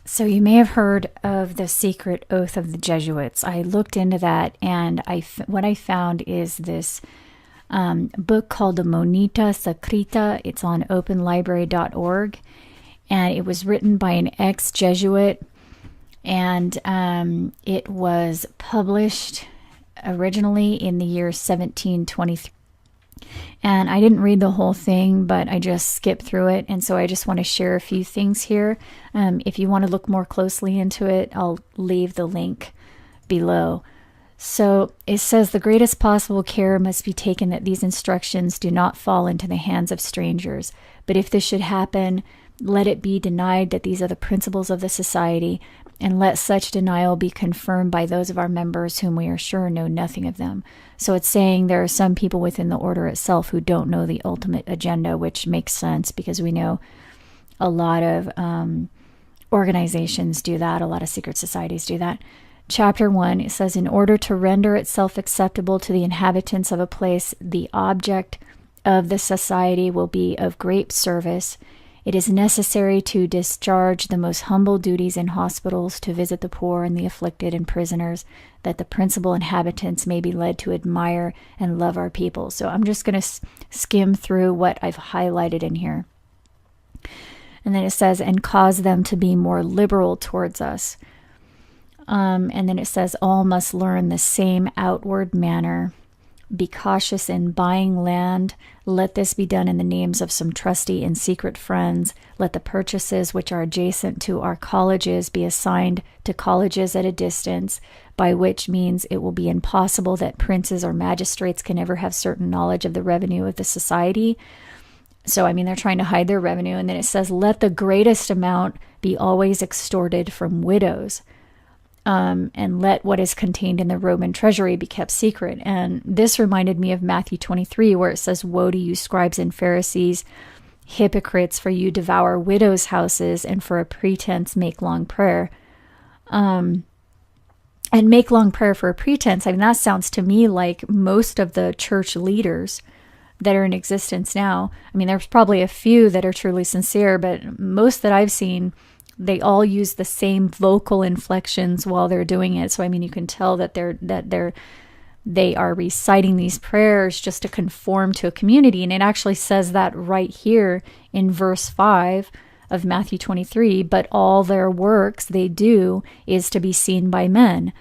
So you may have heard of the secret oath of the Jesuits. I looked into that, and what I found is this book called the Monita Secreta. It's on openlibrary.org, and it was written by an ex-Jesuit, and it was published originally in the year 1723. And I didn't read the whole thing, but I just skipped through it. And so I just want to share a few things here. If you want to look more closely into it, I'll leave the link below. So it says the greatest possible care must be taken that these instructions do not fall into the hands of strangers. But if this should happen, let it be denied that these are the principles of the society, and let such denial be confirmed by those of our members whom we are sure know nothing of them. So it's saying there are some people within the order itself who don't know the ultimate agenda, which makes sense because we know a lot of organizations do that, a lot of secret societies do that. Chapter 1, it says, in order to render itself acceptable to the inhabitants of a place, the object of the society will be of great service. It is necessary to discharge the most humble duties in hospitals, to visit the poor and the afflicted and prisoners, that the principal inhabitants may be led to admire and love our people. So I'm just going to skim through what I've highlighted in here. And then it says, and cause them to be more liberal towards us. And then it says, all must learn the same outward manner. Be cautious in buying land. Let this be done in the names of some trusty and secret friends. Let the purchases which are adjacent to our colleges be assigned to colleges at a distance, by which means it will be impossible that princes or magistrates can ever have certain knowledge of the revenue of the society. So, I mean, they're trying to hide their revenue. And then it says, let the greatest amount be always extorted from widows. And let what is contained in the Roman treasury be kept secret. And this reminded me of Matthew 23, where it says, woe to you, scribes and Pharisees, hypocrites, for you devour widows' houses, and for a pretense make long prayer. And make long prayer for a pretense. I mean, that sounds to me like most of the church leaders that are in existence now. I mean, there's probably a few that are truly sincere, but most that I've seen, they all use the same vocal inflections while they're doing it. So, I mean, you can tell that they are reciting these prayers just to conform to a community. And it actually says that right here in verse 5 of Matthew 23, but all their works they do is to be seen by men.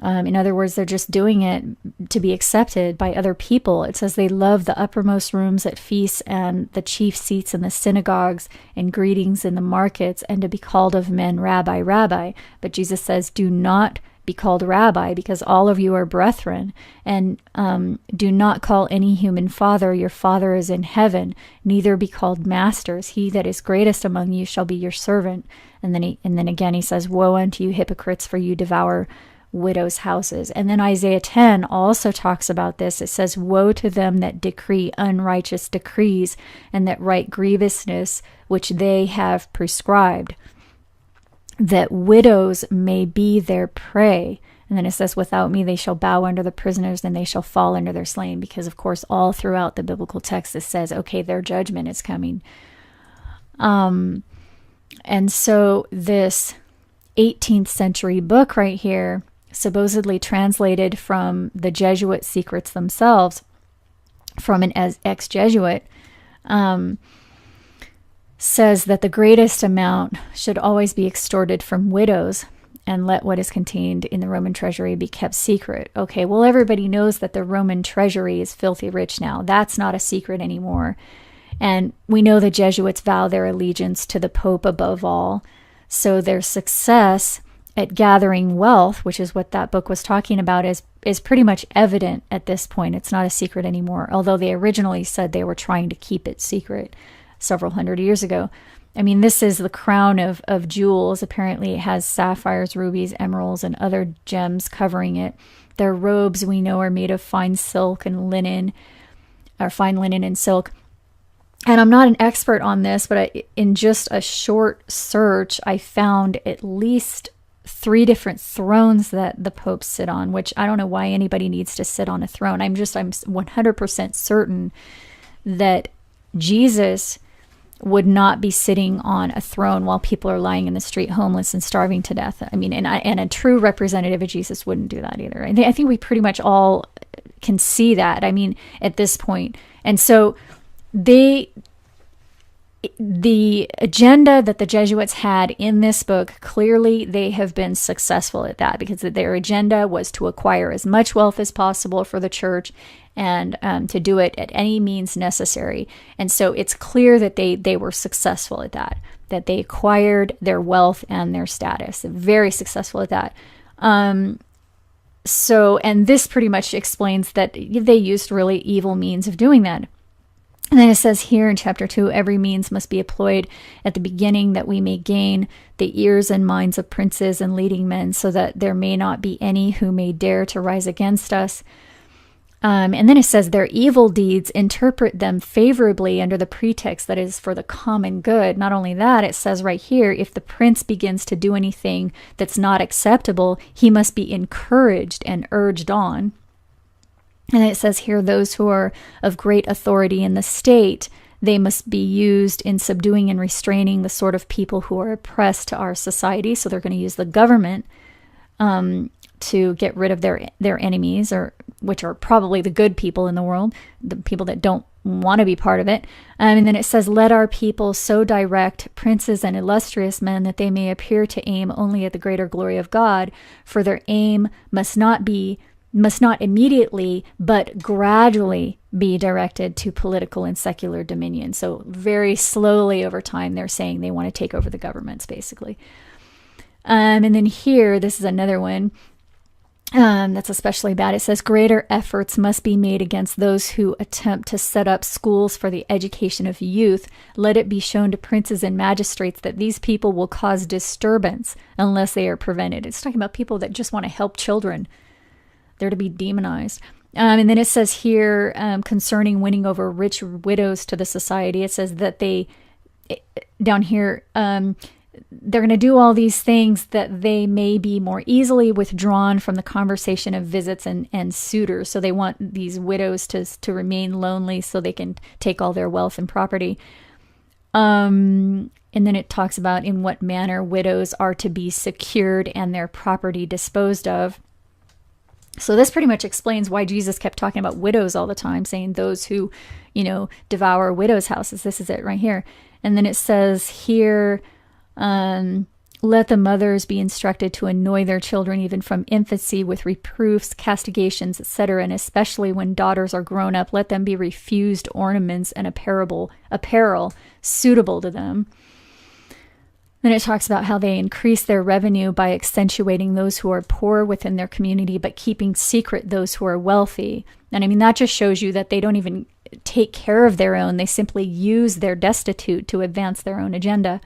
In other words, they're just doing it to be accepted by other people. It says they love the uppermost rooms at feasts and the chief seats in the synagogues and greetings in the markets, and to be called of men, Rabbi, Rabbi. But Jesus says, do not be called Rabbi, because all of you are brethren. And do not call any human father. Your Father is in heaven. Neither be called masters. He that is greatest among you shall be your servant. And then again he says, woe unto you, hypocrites, for you devour widows' houses. And then Isaiah 10 also talks about this. It says, woe to them that decree unrighteous decrees, and that write grievousness which they have prescribed, that widows may be their prey. And then it says, without me they shall bow under the prisoners, and they shall fall under their slain. Because of course all throughout the biblical text it says, okay, their judgment is coming. And so this 18th century book right here, supposedly translated from the Jesuit secrets themselves, from an ex-Jesuit, says that the greatest amount should always be extorted from widows, and let what is contained in the Roman treasury be kept secret. Okay, well, everybody knows that the Roman treasury is filthy rich now. That's not a secret anymore. And we know the Jesuits vow their allegiance to the Pope above all. So their success at gathering wealth, which is what that book was talking about, is pretty much evident at this point. It's not a secret anymore, although they originally said they were trying to keep it secret several hundred years ago. I mean, this is the crown of jewels. Apparently it has sapphires, rubies, emeralds, and other gems covering it. Their robes, we know, are made of fine silk and linen, or fine linen and silk. And I'm not an expert on this, but in just a short search, I found at least 3 different thrones that the popes sit on, which I don't know why anybody needs to sit on a throne. I'm 100% certain that Jesus would not be sitting on a throne while people are lying in the street homeless and starving to death. I mean, and a true representative of Jesus wouldn't do that either. I think we pretty much all can see that, I mean, at this point. And so the agenda that the Jesuits had in this book, clearly they have been successful at that, because their agenda was to acquire as much wealth as possible for the church, and to do it at any means necessary. And so it's clear that they were successful at that they acquired their wealth and their status. Very successful at that. So, and this pretty much explains that they used really evil means of doing that. And then it says here in chapter 2, every means must be employed at the beginning, that we may gain the ears and minds of princes and leading men, so that there may not be any who may dare to rise against us. And then it says their evil deeds, interpret them favorably under the pretext that is for the common good. Not only that, it says right here, if the prince begins to do anything that's not acceptable, he must be encouraged and urged on. And it says here, those who are of great authority in the state, they must be used in subduing and restraining the sort of people who are oppressed to our society. So they're going to use the government to get rid of their enemies, or which are probably the good people in the world, the people that don't want to be part of it. And then it says, let our people so direct princes and illustrious men that they may appear to aim only at the greater glory of God, for their aim must not immediately, but gradually be directed to political and secular dominion. So very slowly over time, they're saying they want to take over the governments, basically. And then here, this is another one that's especially bad. It says, greater efforts must be made against those who attempt to set up schools for the education of youth. Let it be shown to princes and magistrates that these people will cause disturbance unless they are prevented. It's talking about people that just want to help children. They're to be demonized. And then it says here, concerning winning over rich widows to the society, it says that down here, they're going to do all these things that they may be more easily withdrawn from the conversation of visits and suitors. So they want these widows to remain lonely so they can take all their wealth and property. And then it talks about in what manner widows are to be secured and their property disposed of. So this pretty much explains why Jesus kept talking about widows all the time, saying those who, devour widows' houses. This is it right here. And then it says here, let the mothers be instructed to annoy their children even from infancy with reproofs, castigations, etc. And especially when daughters are grown up, let them be refused ornaments and apparel suitable to them. Then it talks about how they increase their revenue by accentuating those who are poor within their community, but keeping secret those who are wealthy. And I mean, that just shows you that they don't even take care of their own. They simply use their destitute to advance their own agenda.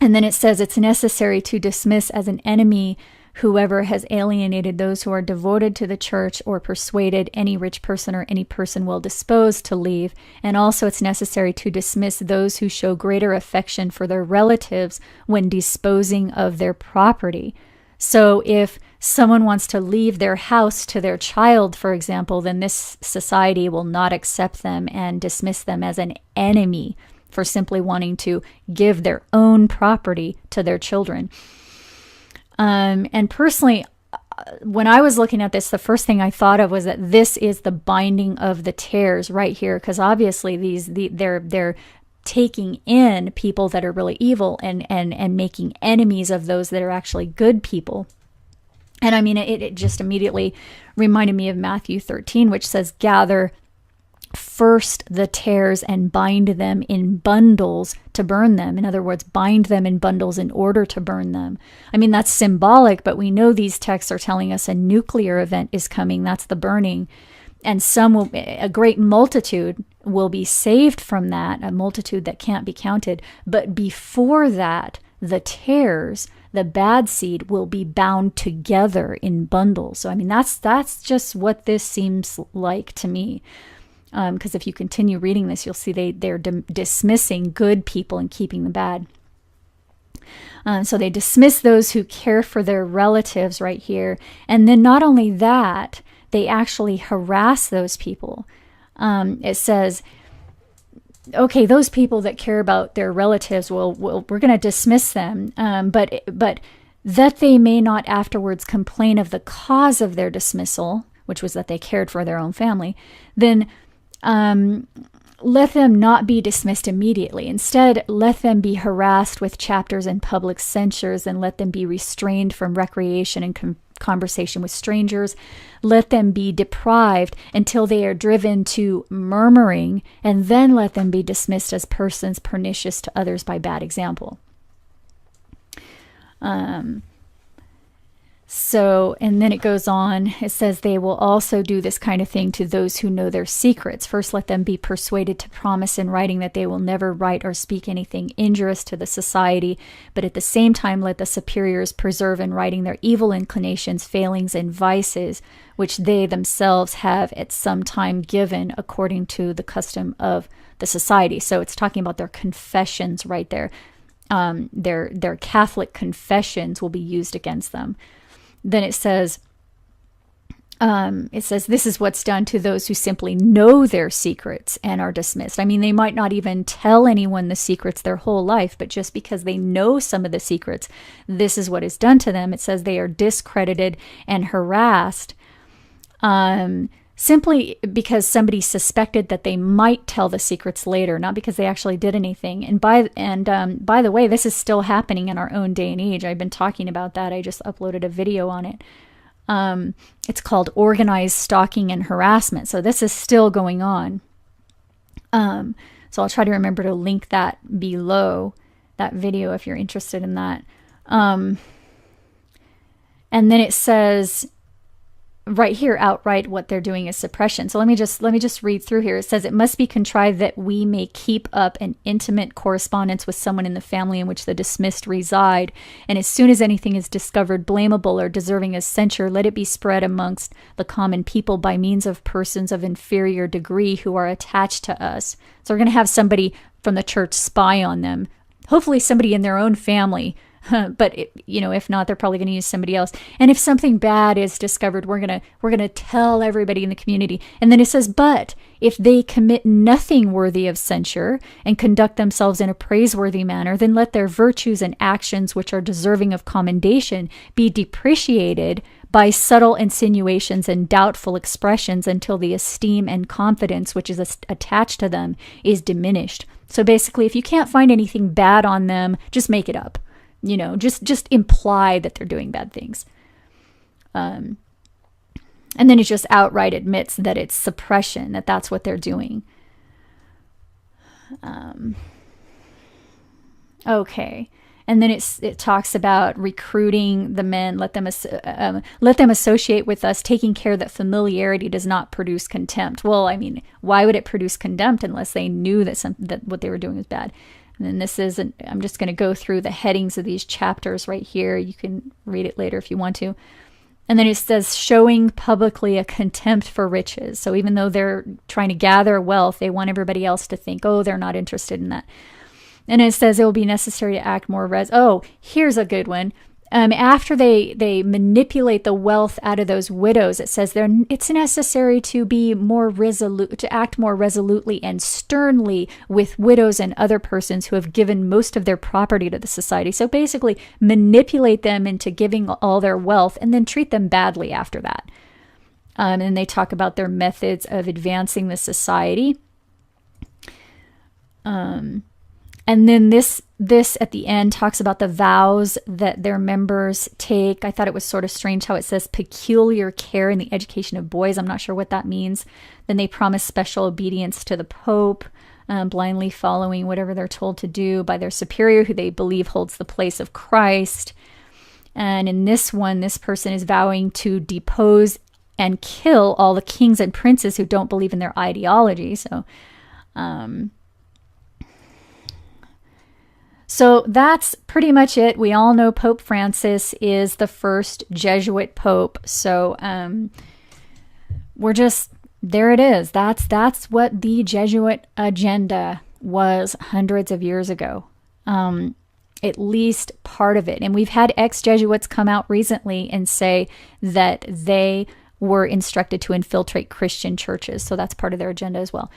And then it says it's necessary to dismiss as an enemy whoever has alienated those who are devoted to the church, or persuaded any rich person or any person well disposed to leave. And also it's necessary to dismiss those who show greater affection for their relatives when disposing of their property. So if someone wants to leave their house to their child, for example, then this society will not accept them and dismiss them as an enemy for simply wanting to give their own property to their children. And personally, when I was looking at this, the first thing I thought of was that this is the binding of the tares right here, because obviously they're taking in people that are really evil and making enemies of those that are actually good people. And I mean, it just immediately reminded me of Matthew 13, which says, gather first the tares and bind them in bundles to burn them. In other words, bind them in bundles in order to burn them. I mean, that's symbolic, but we know these texts are telling us a nuclear event is coming. That's the burning. And a great multitude will be saved from that, a multitude that can't be counted. But before that, the tares, the bad seed, will be bound together in bundles. So, I mean, that's just what this seems like to me. Because if you continue reading this, you'll see they're dismissing good people and keeping the bad. So they dismiss those who care for their relatives right here. And then not only that, they actually harass those people. It says, okay, those people that care about their relatives, well we're going to dismiss them, but that they may not afterwards complain of the cause of their dismissal, which was that they cared for their own family, then let them not be dismissed immediately. Instead, let them be harassed with chapters and public censures, and let them be restrained from recreation and conversation with strangers. Let them be deprived until they are driven to murmuring, and then let them be dismissed as persons pernicious to others by bad example. So, and then it goes on, it says they will also do this kind of thing to those who know their secrets. First, let them be persuaded to promise in writing that they will never write or speak anything injurious to the society, but at the same time, let the superiors preserve in writing their evil inclinations, failings, and vices, which they themselves have at some time given according to the custom of the society. So it's talking about their confessions right there. Their Catholic confessions will be used against them. Then it says, this is what's done to those who simply know their secrets and are dismissed. I mean, they might not even tell anyone the secrets their whole life, but just because they know some of the secrets, this is what is done to them. It says they are discredited and harassed, simply because somebody suspected that they might tell the secrets later, not because they actually did anything. And by the way, this is still happening in our own day and age. I've been talking about that. I just uploaded a video on it. It's called organized stalking and harassment. So this is still going on. So I'll try to remember to link that below that video if you're interested in that. And then it says right here outright what they're doing is suppression. So let me just read through here. It says it must be contrived that we may keep up an intimate correspondence with someone in the family in which the dismissed reside, and as soon as anything is discovered blamable or deserving of censure, let it be spread amongst the common people by means of persons of inferior degree who are attached to us. So we're going to have somebody from the church spy on them, hopefully somebody in their own family. But if not, they're probably going to use somebody else. And if something bad is discovered, we're gonna tell everybody in the community. And then it says, but if they commit nothing worthy of censure and conduct themselves in a praiseworthy manner, then let their virtues and actions, which are deserving of commendation, be depreciated by subtle insinuations and doubtful expressions until the esteem and confidence which is attached to them is diminished. So basically, if you can't find anything bad on them, just make it up. Just imply that they're doing bad things. And then it just outright admits that it's suppression, that's what they're doing. Okay. And then it talks about recruiting the men, let them associate with us, taking care that familiarity does not produce contempt. Well, I mean, why would it produce contempt unless they knew that what they were doing was bad? And then I'm just going to go through the headings of these chapters right here. You can read it later if you want to. And then it says, showing publicly a contempt for riches. So even though they're trying to gather wealth, they want everybody else to think, oh, they're not interested in that. And it says it will be necessary to act more here's a good one. After they manipulate the wealth out of those widows, it says it's necessary to be more resolute, to act more resolutely and sternly with widows and other persons who have given most of their property to the society. So basically manipulate them into giving all their wealth and then treat them badly after that. And they talk about their methods of advancing the society. And then this at the end talks about the vows that their members take. I thought it was sort of strange how it says peculiar care in the education of boys. I'm not sure what that means. Then they promise special obedience to the Pope, blindly following whatever they're told to do by their superior, who they believe holds the place of Christ. And in this one, this person is vowing to depose and kill all the kings and princes who don't believe in their ideology. So that's pretty much it. We all know Pope Francis is the first Jesuit pope. So there it is. That's what the Jesuit agenda was hundreds of years ago. At least part of it. And we've had ex-Jesuits come out recently and say that they were instructed to infiltrate Christian churches. So that's part of their agenda as well.